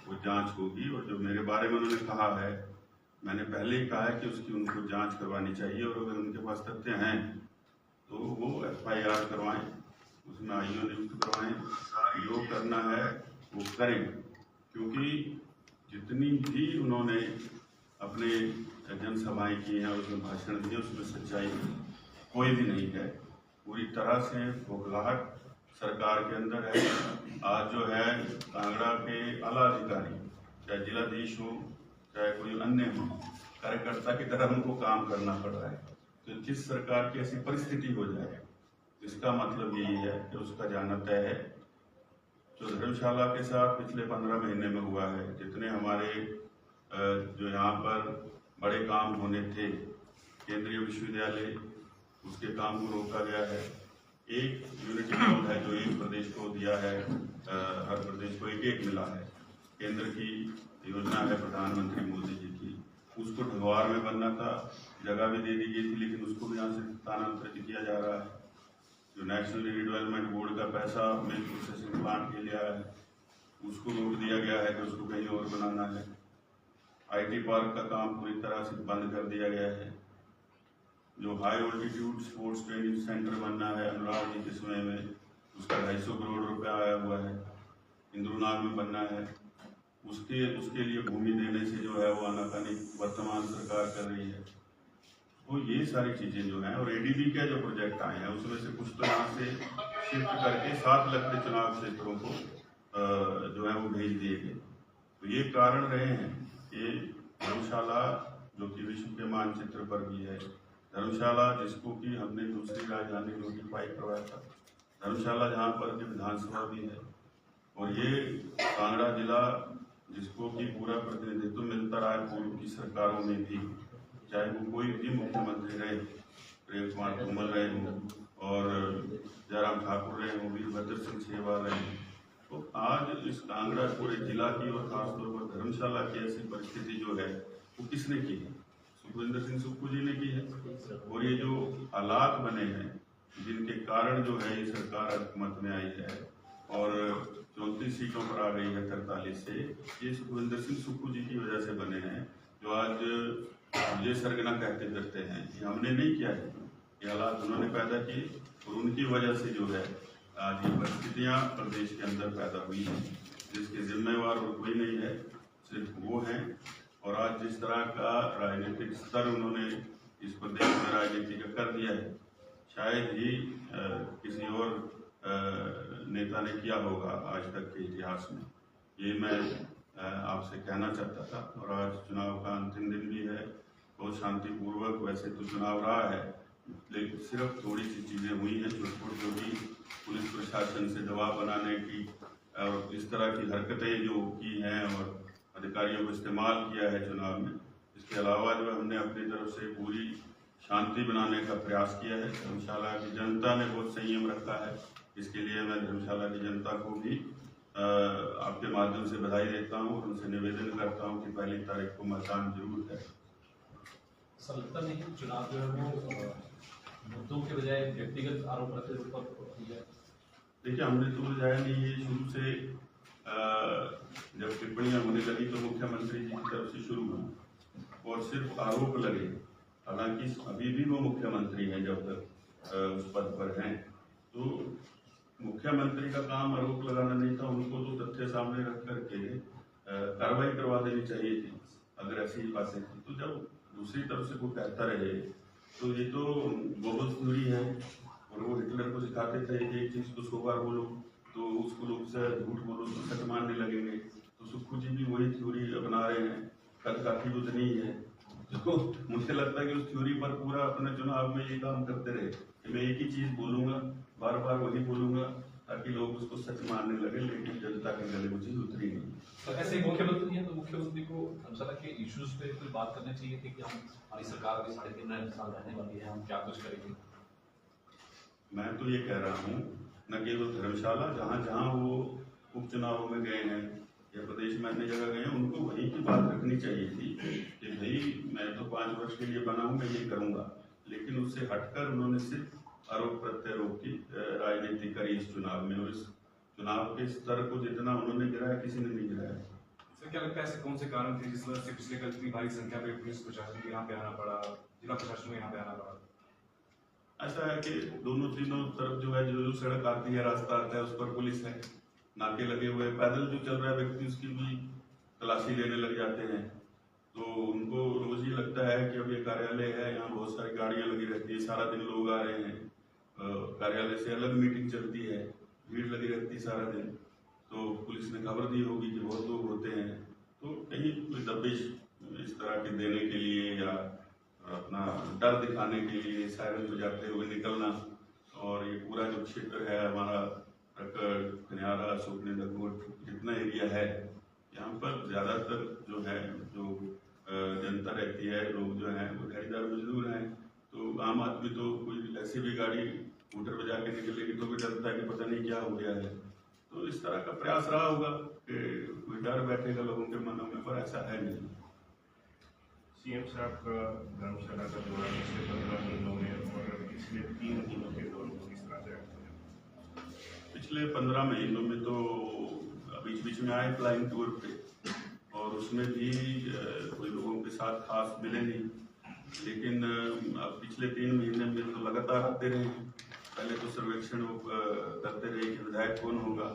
वो जांच होगी। और जो मेरे बारे में उन्होंने कहा है, मैंने पहले ही कहा है कि उसकी उनको जांच करवानी चाहिए, और अगर उनके पास तथ्य हैं तो वो FIR करवाएं, उसमें IO नियुक्त करवाएं, जो करना है वो करें। क्योंकि जितनी भी उन्होंने अपने जनसभाएं की हैं, उसमें भाषण दिए, उसमें सच्चाई कोई भी नहीं है। पूरी तरह से बौखलाहट सरकार के अंदर है। आज जो है कांगड़ा के आला अधिकारी, चाहे जिलाधीश हो चाहे कोई अन्य हो, कार्यकर्ता की तरह उनको काम करना पड़ रहा है। तो जिस सरकार की ऐसी परिस्थिति हो जाए, इसका मतलब यही है कि उसका जाना तय है। जो धर्मशाला के साथ पिछले 15 महीने में हुआ है, जितने हमारे जो यहाँ पर बड़े काम होने थे, केंद्रीय विश्वविद्यालय, उसके काम को रोका गया है। एक यूनिटी हॉल है जो एक प्रदेश को दिया है, हर प्रदेश को एक एक मिला है। केंद्र की योजना है प्रधानमंत्री मोदी जी की, उसको ढगवार में बनना था, जगह भी दे दी गई थी, लेकिन उसको भी यहाँ से स्थानांतरित किया जा रहा है। जो नेशनल रिडेवलपमेंट बोर्ड का पैसा मिल्क प्रोसेसिंग प्लांट के लिए है, उसको रोक दिया गया है कि उसको कहीं और बनाना है। IT पार्क का काम पूरी तरह से बंद कर दिया गया है। जो high altitude sports training centre बनना है अनुराग जी के समय में, उसका 250 करोड़ रुपया आया हुआ है। इंद्रुनाग में बनना है, उसके लिए भूमि देने से जो है वो आनाकानी वर्तमान सरकार कर रही है। तो ये सारी चीज़ें जो हैं, और ADB के जो प्रोजेक्ट आए हैं उसमें से कुछ तो यहाँ से शिफ्ट करके 7 लगते चुनाव क्षेत्रों को जो है वो भेज दिए गए। तो ये कारण रहे हैं कि धर्मशाला जो कि विश्व के मानचित्र पर भी है, धर्मशाला जिसको कि हमने दूसरी राजधानी नोटिफाई करवाया था, धर्मशाला जहाँ पर कि विधानसभा भी है, और ये कांगड़ा जिला जिसको कि पूरा प्रतिनिधित्व मिलता रहा है पूर्व की सरकारों में भी, चाहे वो कोई भी मुख्यमंत्री रहे, प्रेम कुमार धूमल रहे हों और जयराम ठाकुर रहे हों, वीरभद्र सिंह सेहवाग रहे हों। तो आज इस कांगड़ा पूरे जिला की और खासतौर पर धर्मशाला की ऐसी परिस्थिति जो है वो किसने की है? सुखविंदर सिंह सुक्खू जी ने की है। और ये जो हालात बने हैं जिनके कारण जो है ये सरकार हुकूमत में आई है और 34 सीटों पर आ गई है 43 से, ये सुखविंदर सिंह सुक्खू जी की वजह से बने हैं। जो आज ये सरगना कहते फिरते हैं, ये हमने नहीं किया है, ये हालात उन्होंने पैदा किए और उनकी वजह से जो है आज ये परिस्थितियाँ प्रदेश के अंदर पैदा हुई हैं, जिसके जिम्मेवार और कोई नहीं है, सिर्फ वो हैं। और आज जिस तरह का राजनीतिक स्तर उन्होंने इस प्रदेश में राजनीति का कर दिया है, शायद ही किसी और नेता ने किया होगा आज तक के इतिहास में। ये मैं आपसे कहना चाहता था। और आज चुनाव का अंतिम दिन भी है, बहुत शांतिपूर्वक वैसे तो चुनाव रहा है, लेकिन सिर्फ थोड़ी सी चीज़ें हुई हैं छोटी छोटी, पुलिस प्रशासन से दबाव बनाने की और इस तरह की हरकतें जो की हैं और अधिकारियों को इस्तेमाल किया है चुनाव में। इसके अलावा जो हमने अपनी तरफ से पूरी शांति बनाने का प्रयास किया है। धर्मशाला की जनता ने बहुत संयम रखा है, इसके लिए मैं धर्मशाला की जनता को भी आपके माध्यम से बधाई देता हूँ और उनसे निवेदन करता हूँ कि 1 तारीख को मतदान जरूर है। सर लगता नहीं कि चुनाव जो है वो मुद्दों के बजाय व्यक्तिगत आरोप प्रत्यारोप पर किया है? देखिए, हमने तो बुझाया नहीं, ये शुरू से जब टिप्पणियां होने लगी तो मुख्यमंत्री जी की तरफ से शुरू हुआ और सिर्फ आरोप लगे। हालांकि अभी भी वो मुख्यमंत्री हैं जब तक उस पद पर हैं, तो मुख्यमंत्री का काम आरोप लगाना नहीं था, उनको तो तथ्य सामने रख करके कार्रवाई करवा देनी चाहिए थी अगर ऐसी बातें थी। तो जब दूसरी तरफ से वो कहता रहे तो ये तो गोबल्स थ्योरी है, और वो हिटलर को सिखाते थे कि एक चीज़ को 100 बार बोलो तो उसको लोग से झूठ बोलो तो सच मानने लगेंगे। तो सुक्खू जी भी वही थ्योरी अपना रहे हैं, कद काफी उतनी ही है। तो मुझे लगता है कि उस थ्योरी पर पूरा अपने चुनाव में ये काम करते रहे कि मैं एक ही चीज़ बोलूँगा, बार बार वही बोलूँगा ताकि लोग उसको सच मानने लगे, लेकिन जनता के गले वो चीज़ उतरी नहीं। तो ऐसे मुख्यमंत्री हैं तो मुख्यमंत्री को धर्मशाला के इश्यूज पे कोई बात करनी चाहिए थी कि हम हमारी सरकार अभी 3.5 साल रहने वाली है, हम क्या कुछ करेंगे। मैं तो ये कह रहा हूँ न केवल धर्मशाला, जहाँ जहाँ वो उपचुनावों में गए हैं या प्रदेश में अन्य जगह गए हैं, उनको वहीं की बात रखनी चाहिए थी कि भाई मैं तो 5 वर्ष के लिए बना हूँ, मैं ये करूँगा। लेकिन उससे हटकर उन्होंने सिर्फ आरोप प्रत्यारोप की राजनीति करी इस चुनाव में, और इस चुनाव के स्तर को जितना उन्होंने गिराया किसी ने नहीं गिराया। क्या लगता है ऐसे कौन से कारण थे जिस वजह से पिछले कल इतनी भारी संख्या में पुलिस प्रशासन को यहाँ पे आना पड़ा, जिला प्रशासन को यहाँ पे आना पड़ा? ऐसा है कि दोनों तीनों तरफ जो है, जो सड़क आती है, रास्ता आता है, उस पर पुलिस है, नाके लगे हुए हैं। पैदल जो चल रहा है व्यक्ति, उसकी भी तलाशी लेने लग जाते हैं। तो उनको रोज ही लगता है कि अब ये कार्यालय है, यहाँ बहुत सारी गाड़ियाँ लगी रहती है, सारा दिन लोग आ रहे हैं, कार्यालय से अलग मीटिंग चलती है, भीड़ लगी रहती है सारा दिन। तो पुलिस ने खबर दी होगी कि बहुत लोग होते हैं, तो कहीं कोई दबिश इस तरह के देने के लिए या अपना डर दिखाने के लिए सायरन बजाते हुए निकलना। और ये पूरा जो क्षेत्र है हमारा, कन्यारा, अशोकनगर, जितना एरिया है, यहाँ पर ज़्यादातर जो है, जो जनता रहती है, लोग जो हैं वो दिहाड़ीदार मजदूर हैं। तो आम आदमी तो कोई ऐसी भी गाड़ी स्कूटर बजा के निकलेगी तो भी डरता है कि पता नहीं क्या हो गया है। तो इस तरह का प्रयास रहा होगा कि कोई डर बैठेगा लोगों के मनों में, पर ऐसा है नहीं। सीएम साहब का धर्मशाला का दौरा पिछले 15 महीनों में और पिछले 3 महीनों के दौरे को किस तरह से रखते हैं? पिछले 15 महीनों में तो बीच बीच में आए फ्लाइंग टूर पे, और उसमें भी कोई लोगों के साथ खास मिले नहीं। लेकिन अब पिछले 3 महीने में तो लगातार आते रहे। पहले तो सर्वेक्षण करते रहे कि विधायक कौन होगा,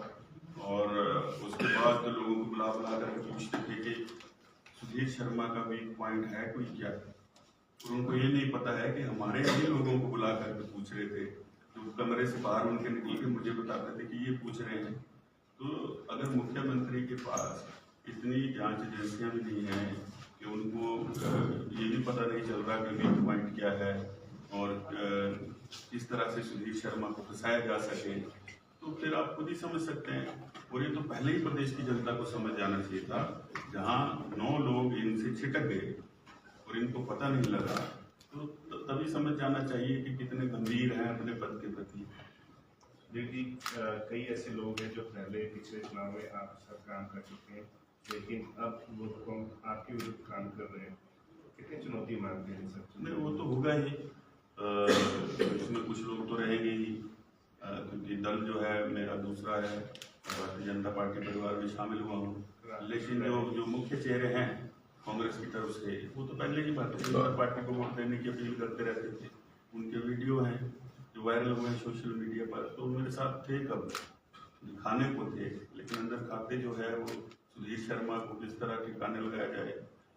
और उसके बाद तो लोगों को बुला बुला कर पूछते थे कि सुधीर शर्मा का भी पॉइंट है कोई क्या। और उनको ये नहीं पता है कि हमारे ही लोगों को बुला कर पूछ रहे थे, जो कमरे से बाहर उनके निकल के मुझे बताते थे कि ये पूछ रहे हैं। तो अगर मुख्यमंत्री के पास इतनी जांच एजेंसियां भी नहीं हैं कि उनको ये भी पता नहीं चल रहा कि मेन पॉइंट क्या है और किस तरह से सुधीर शर्मा को फंसाया जा सके, तो फिर आप खुद ही समझ सकते हैं। और ये तो पहले ही प्रदेश की जनता को समझ जाना चाहिए था, जहाँ 9 लोग इनसे छिटक गए और इनको पता नहीं लगा, तो तभी समझ जाना चाहिए कि कितने गंभीर हैं अपने पद के प्रति। देखिए, कई ऐसे लोग हैं जो पहले पिछले चुनाव में आपके साथ काम कर चुके हैं, लेकिन अब वो आपके विरुद्ध काम कर रहे हैं। कितनी चुनौती मानते हैं सब? नहीं, वो तो होगा ही, इसमें कुछ लोग तो रहेंगे ही, क्योंकि दल जो है मेरा दूसरा है, भारतीय जनता पार्टी परिवार में शामिल हुआ हूँ। लेकिन जो मुख्य चेहरे हैं कांग्रेस की तरफ से, वो तो पहले ही भारतीय जनता पार्टी को वोट देने की अपील करते रहते थे। उनके वीडियो हैं जो वायरल हुए हैं सोशल मीडिया पर, तो मेरे साथ थे, कब दिखाने को थे, लेकिन अंदर खाते जो है वो सुधीर शर्मा को किस तरह ठिकाने लगाया जाए,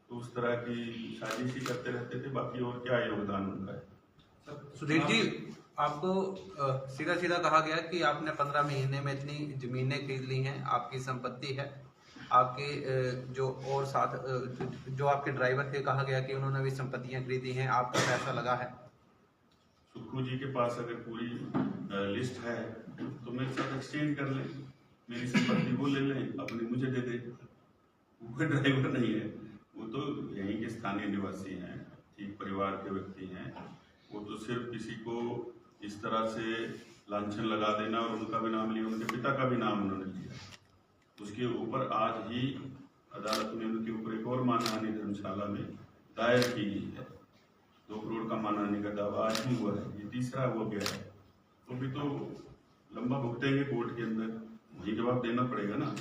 तो उस तरह की साजिश ही करते रहते थे। बाकी और क्या योगदान उनका है। सुधीर जी, आपको सीधा सीधा कहा गया कि आपने 15 महीने में इतनी जमीनें खरीद ली हैं, आपकी संपत्ति है, आपके जो और साथ जो आपके ड्राइवर थे, कहा गया कि उन्होंने भी संपत्तियां खरीदी हैं, आपका पैसा लगा है। सुक्खू जी के पास अगर पूरी लिस्ट है तो मेरे साथ एक्सचेंज कर लें, मेरी संपत्ति वो ले लें, अपनी मुझे दे दें। वो ड्राइवर नहीं है, वो तो यहीं के स्थानीय निवासी हैं, ठीक परिवार के व्यक्ति हैं। वो तो सिर्फ किसी को इस तरह से लांछन लगा देना और उनका भी नाम लिया, उनके पिता का भी नाम उन्होंने लिया। उसके ऊपर आज ही अदालत में उनके ऊपर एक और मानहानि धर्मशाला में दायर की गई है। 2 करोड़ का मानहानि का दावा आज ही हुआ है, ये तीसरा हो गया है। तो भी तो लंबा भुगतेंगे कोर्ट के अंदर, वही जवाब देना पड़ेगा ना।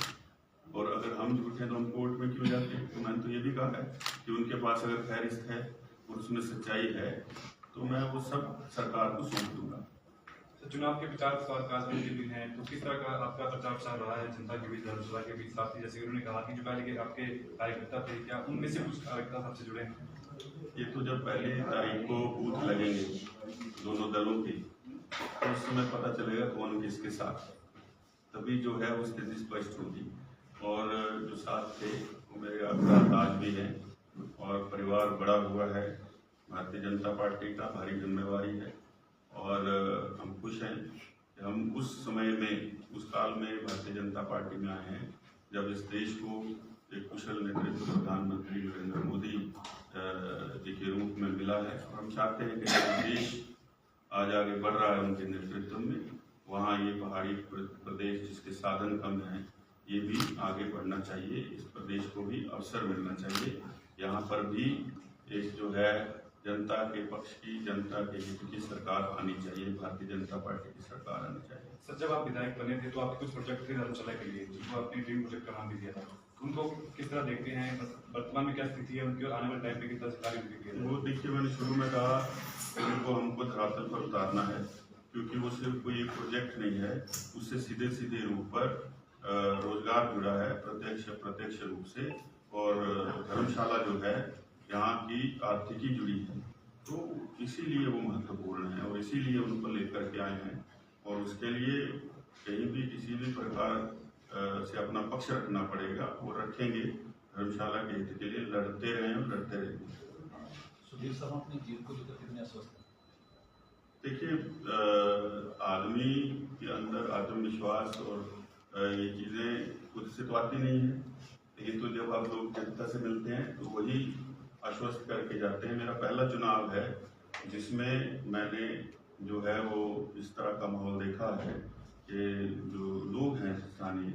और अगर हम झूठे तो हम कोर्ट में क्यों जाते हैं? तो मैंने तो ये भी कहा है कि उनके पास अगर फहरिस्त है और उसमें सच्चाई है तो मैं वो सब सरकार को सौंप दूंगा। तो चुनाव के प्रचार काज में भी हैं, तो किस तरह का आपका प्रचार प्रसार रहा है जनता के बीच, धर्मशाला के बीच? साथ ही जैसे उन्होंने कहा कि जो पहले के आपके कार्यकर्ता थे, क्या उनमें से कुछ कार्यकर्ता आपसे जुड़े हैं? ये तो जब पहली तारीख को बूथ लगेंगे दोनों दलों की, तो उस समय पता चलेगा कौन किसके साथ, तभी जो है वो स्थिति स्पष्ट होगी। और जो साथ थे वो मेरे अपराध आज भी हैं, और परिवार बड़ा हुआ है, भारतीय जनता पार्टी का भारी जिम्मेवारी है। और हम खुश हैं कि हम उस समय में, उस काल में भारतीय जनता पार्टी में आए हैं जब इस देश को एक कुशल नेतृत्व प्रधानमंत्री नरेंद्र मोदी जी के रूप में मिला है। और हम चाहते हैं कि देश आज आगे बढ़ रहा है उनके नेतृत्व में, वहाँ ये पहाड़ी प्रदेश जिसके साधन कम हैं, ये भी आगे बढ़ना चाहिए। इस प्रदेश को भी अवसर मिलना चाहिए। यहाँ पर भी एक जो है जनता के पक्ष की, जनता के हित की सरकार आनी चाहिए, भारतीय जनता पार्टी की सरकार आनी चाहिए। सर, जब आप विधायक बने थे तो आपके कुछ प्रोजेक्ट थे धर्मशाला के लिए, जिसको आपने ड्रीम प्रोजेक्ट का नाम भी दिया था, उनको किस तरह देखते हैं, वर्तमान में क्या स्थिति है उनकी और आने वाले टाइम पे किस तरह से कार्य करेंगे? वो देखिए, मैंने शुरू में कहा उनको हमको धरातल पर उतारना है, क्योंकि वो सिर्फ कोई एक प्रोजेक्ट नहीं है, उससे सीधे सीधे रूप पर रोजगार जुड़ा है, प्रत्यक्ष अप्रत्यक्ष रूप से, और धर्मशाला जो है यहाँ की आर्थिकी जुड़ी है। तो इसीलिए वो महत्वपूर्ण है और इसीलिए उनको लेकर के आए हैं, और उसके लिए कहीं भी किसी भी प्रकार से अपना पक्ष रखना पड़ेगा, वो रखेंगे। धर्मशाला के हित के लिए लड़ते रहे और लड़ते रहेंगे। सुधीर शर्मा अपनी जीत को लेकर कितने आश्वस्त हैं? देखिए, आदमी के अंदर आत्मविश्वास और ये चीज़ें खुद से तो आती नहीं है, लेकिन तो जब आप लोग जनता से मिलते हैं तो वही आश्वस्त करके जाते हैं। मेरा पहला चुनाव है जिसमें मैंने जो है वो इस तरह का माहौल देखा है कि जो लोग हैं स्थानीय,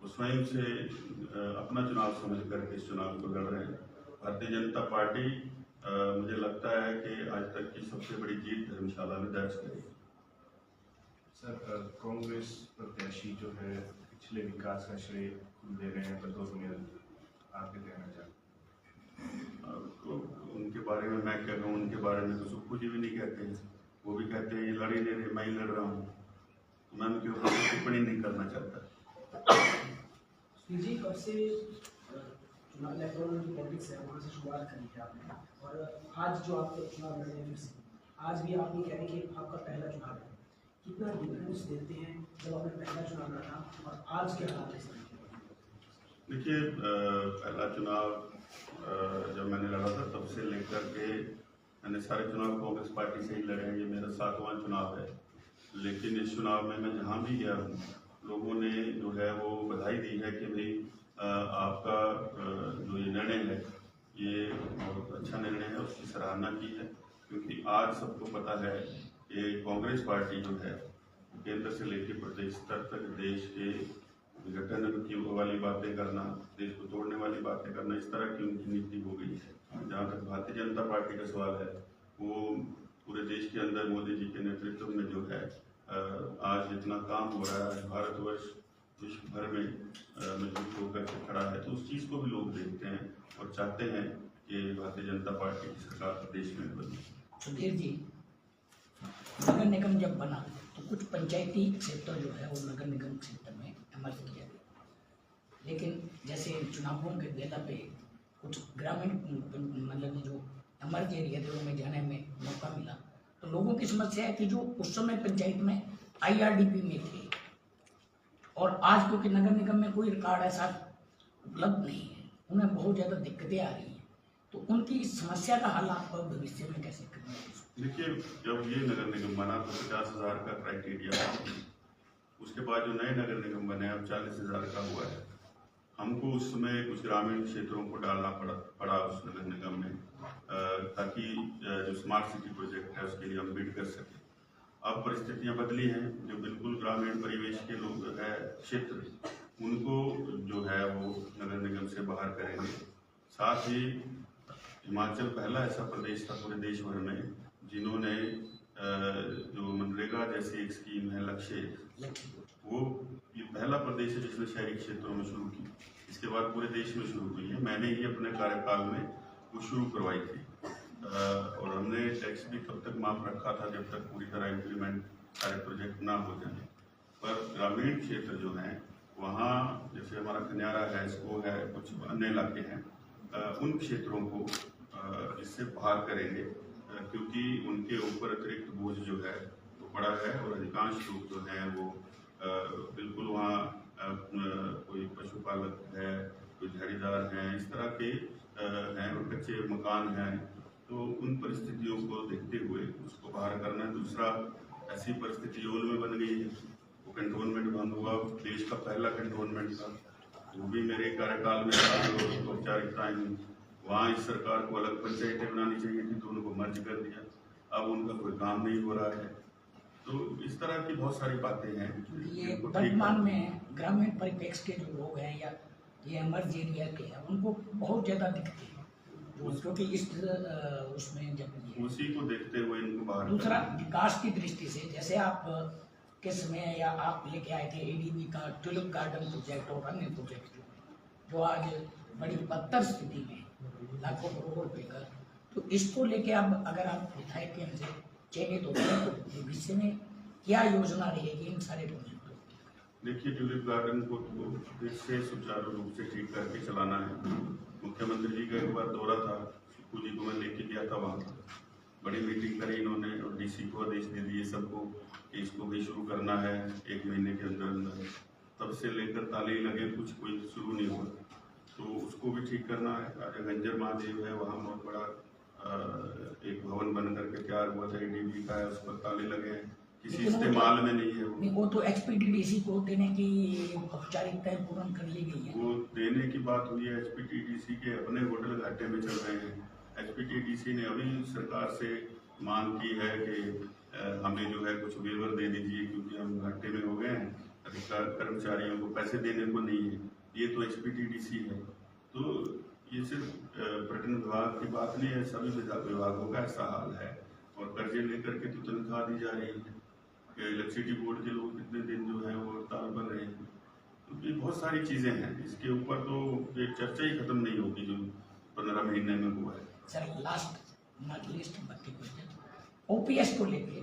वो स्वयं से अपना चुनाव समझ करके इस चुनाव को लड़ रहे हैं। भारतीय जनता पार्टी मुझे लगता है कि आज तक की सबसे बड़ी जीत धर्मशाला में दर्ज करेगी। सर, कांग्रेस प्रत्याशी जो है पिछले विकास का श्रेय दे रहे हैं बतौर मेयर, आप क्या कहना चाहते हैं? तो उनके बारे में मैं कह रहा हूँ, उनके बारे में तो सुप्पू जी भी नहीं कहते हैं, वो भी कहते हैं ये लड़ ही नहीं रहे, मैं ही लड़ रहा हूँ। तो मैं उनके ऊपर टिप्पणी नहीं करना चाहता। जी, कब से चुनाव इलेक्टोरल जो पॉलिटिक्स है वहाँ से शुरुआत करी है आपने, और आज जो आप चुनाव लड़ रहे हैं फिर से, आज भी आप ये कह रहे हैं कि आपका पहला चुनाव है, कितना डिफरेंस देते हैं जब आपने पहला चुनाव लड़ा और आज के हालात इस तरह के? देखिए, पहला चुनाव जब मैंने लड़ा था तब से लेकर के मैंने सारे चुनाव कांग्रेस पार्टी से ही लड़े हैं। ये मेरा 7वां चुनाव है, लेकिन इस चुनाव में मैं जहाँ भी गया हूँ लोगों ने जो है वो बधाई दी है कि भाई आपका जो ये निर्णय है ये बहुत अच्छा निर्णय है, उसकी सराहना की है। क्योंकि आज सबको पता है कि कांग्रेस पार्टी जो है केंद्र से लेकर प्रदेश स्तर तक देश के विघटन की वाली बातें करना, देश को तोड़ने वाली बातें करना, इस तरह की उनकी नीति हो गई है। जहाँ तक भारतीय जनता पार्टी का सवाल है, वो पूरे देश के अंदर मोदी जी के नेतृत्व में जो है आज जितना काम हो रहा है, भारतवर्ष विश्व भर में मजबूत होकर के खड़ा है, तो उस चीज़ को भी लोग देखते हैं और चाहते हैं कि भारतीय जनता पार्टी की सरकार देश में बने। सुधीर जी, नगर निगम जब बना तो कुछ पंचायती क्षेत्र जो है वो नगर निगम क्षेत्र में एमर्ज किया गया, लेकिन जैसे चुनावों के बेला पे कुछ ग्रामीण मतलब जो एमर्ज एरिया थे उनमें जाने में मौका मिला, तो लोगों की समस्या है कि जो उस समय पंचायत में IRDP में थे और आज क्योंकि नगर निगम में कोई रिकॉर्ड ऐसा उपलब्ध नहीं है, उन्हें बहुत ज़्यादा दिक्कतें आ रही हैं, तो उनकी इस समस्या का हल आप भविष्य में कैसे करेंगे? देखिए, जब ये नगर निगम बना तो 50,000 का क्राइटेरिया था, उसके बाद जो नए नगर निगम बने अब 40,000 का हुआ है। हमको उस समय कुछ ग्रामीण क्षेत्रों को डालना पड़ा उस नगर निगम में, ताकि जो स्मार्ट सिटी प्रोजेक्ट है उसके लिए हम बिड कर सकें। अब परिस्थितियां बदली हैं, जो बिल्कुल ग्रामीण परिवेश के लोग है क्षेत्र, उनको जो है वो नगर निगम से बाहर करेंगे। साथ ही हिमाचल पहला ऐसा प्रदेश था पूरे देश भर में जिन्होंने जो मनरेगा जैसी एक स्कीम है लक्ष्य, वो ये पहला प्रदेश है जिसने शहरी क्षेत्रों में शुरू की। इसके बाद पूरे देश में शुरू हुई है। मैंने ही अपने कार्यकाल में वो शुरू करवाई थी, और हमने टैक्स भी तब तक माफ रखा था जब तक पूरी तरह इम्प्लीमेंट सारे प्रोजेक्ट ना हो जाए। पर ग्रामीण क्षेत्र जो हैं वहाँ, जैसे हमारा खनियारा है, इसको है, कुछ अन्य इलाके हैं, उन क्षेत्रों को इससे बाहर करेंगे, क्योंकि उनके ऊपर अतिरिक्त बोझ जो है वो बड़ा है, और अधिकांश लोग जो हैं वो बिल्कुल वहाँ कोई पशुपालक है, कोई झाड़ीदार हैं, इस तरह के हैं, और कच्चे मकान हैं। तो उन परिस्थितियों को देखते हुए उसको बाहर करना है। दूसरा, ऐसी परिस्थिति योल में बन गई है, वो कंटोनमेंट बंद हुआ, देश का पहला कंटोनमेंट था, वो भी मेरे कार्यकाल में था, और औपचारिकताएं हुई। वहाँ इस सरकार को अलग पंचायतें बनानी चाहिए थी, तो उनको मर्ज कर दिया, अब उनका कोई काम नहीं हो रहा है। तो इस तरह की बहुत सारी बातें हैं। ये वर्तमान में ग्रामीण परिप्रेक्ष्य के जो लोग हैं या ये एमर्ज एरिया के हैं, उनको बहुत ज़्यादा दिक्कतें हैं, क्योंकि इस उसमें जब उसी को देखते हुए इनको बाहर। दूसरा, विकास की दृष्टि से जैसे आप के समय या आप लेके आए थे ADB का ट्यूलिप गार्डन प्रोजेक्ट और अन्य प्रोजेक्ट, जो आज बड़ी बदतर स्थिति में लाखों करोड़ों रुपए का, तो इसको लेके अब अगर आप विधायक के से चयनित होते हैं तो भविष्य में क्या योजना रहेगी इन सारे प्रोजेक्टों की? देखिए, ट्यूलिप गार्डन को तो फिर से सुचारू रूप से ठीक करके चलाना है। मुख्यमंत्री जी का एक बार दौरा था, सुक्खू जी को मैं लेके गया था, वहाँ बड़ी मीटिंग करी इन्होंने और डीसी को आदेश दे दिए सबको कि इसको भी शुरू करना है 1 महीने के अंदर अंदर। तब से लेकर ताले ही लगे, कुछ कोई शुरू नहीं हुआ, तो उसको भी ठीक करना है। राजा गंजर महादेव है, वहाँ बहुत बड़ा एक भवन बन करके तैयार हुआ था, ADB का है, उस पर ताले लगे हैं, किसी इस्तेमाल में नहीं है वो। नहीं, वो तो XPTDC को देने की औपचारिकताएं पूर्ण कर ली गई है। वो देने की बात हुई है, HPTDC के अपने होटल घाटे में चल रहे हैं। HPTDC ने अभी सरकार से मांग की है कि हमें जो है कुछ वेवर दे दीजिए, क्योंकि हम घाटे में हो गए हैं, अधिकार कर्मचारियों को पैसे देने को नहीं है। ये तो HPTDC है, तो ये सिर्फ पर्यटन विभाग की बात नहीं है, सभी विभागों का ऐसा हाल है। और कर्जे लेकर के तो तनख्वाह दी जा रही है। इलेक्ट्रिसिटी बोर्ड के लोग कितने दिन जो है वो हड़ताल पर रहे हैं। तो ये बहुत सारी चीज़ें हैं, इसके ऊपर तो एक चर्चा ही खत्म नहीं होगी जो 15 महीने में हुआ है। सर, लास्ट नॉट लीस्ट बाकी क्वेश्चन OPS को लेके,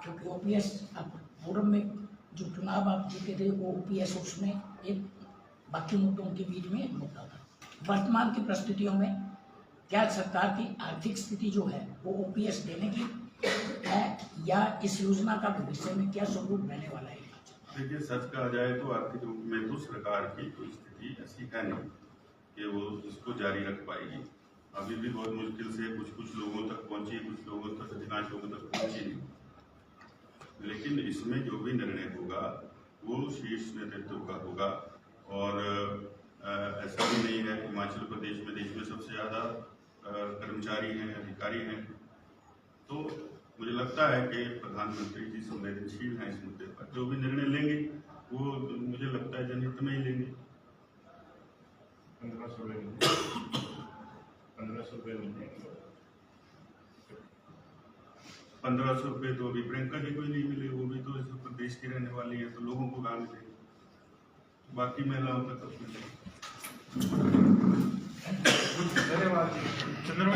क्योंकि OPS अब पूर्व में जो चुनाव आप जीते थे वो OPS उसमें एक बाकी मुद्दों के बीच में एक मुद्दा था। वर्तमान की परिस्थितियों में क्या सरकार की आर्थिक स्थिति जो है वो OPS देने की है, या इस योजना का भविष्य में क्या स्वरूप रहने वाला है? देखिए, सच कहा जाए तो आर्थिक रूप में तो सरकार की कोई स्थिति ऐसी है नहीं कि वो इसको जारी रख पाएगी। अभी भी बहुत मुश्किल से कुछ लोगों तक पहुंची, कुछ लोगों तक, अधिकांश लोगों तक पहुंची नहीं। लेकिन इसमें जो भी निर्णय होगा वो शीर्ष नेतृत्व का होगा। और ऐसा भी नहीं है, हिमाचल प्रदेश में देश में सबसे ज़्यादा कर्मचारी हैं, अधिकारी हैं, तो मुझे लगता है कि प्रधानमंत्री जी संवेदनशील हैं इस मुद्दे पर। जो भी निर्णय लेंगे वो मुझे लगता है जनहित में ही लेंगे। 1500 रुपये मिलते हैं। 1500 रुपये तो अभी प्रियंका जी को ही नहीं मिले, वो भी तो इस प्रदेश की रहने वाली है, तो लोगों को कहाँ मिलेंगे? बाकी महिलाओं तक कब मिलेंगे? धन्यवाद चंद्रमा।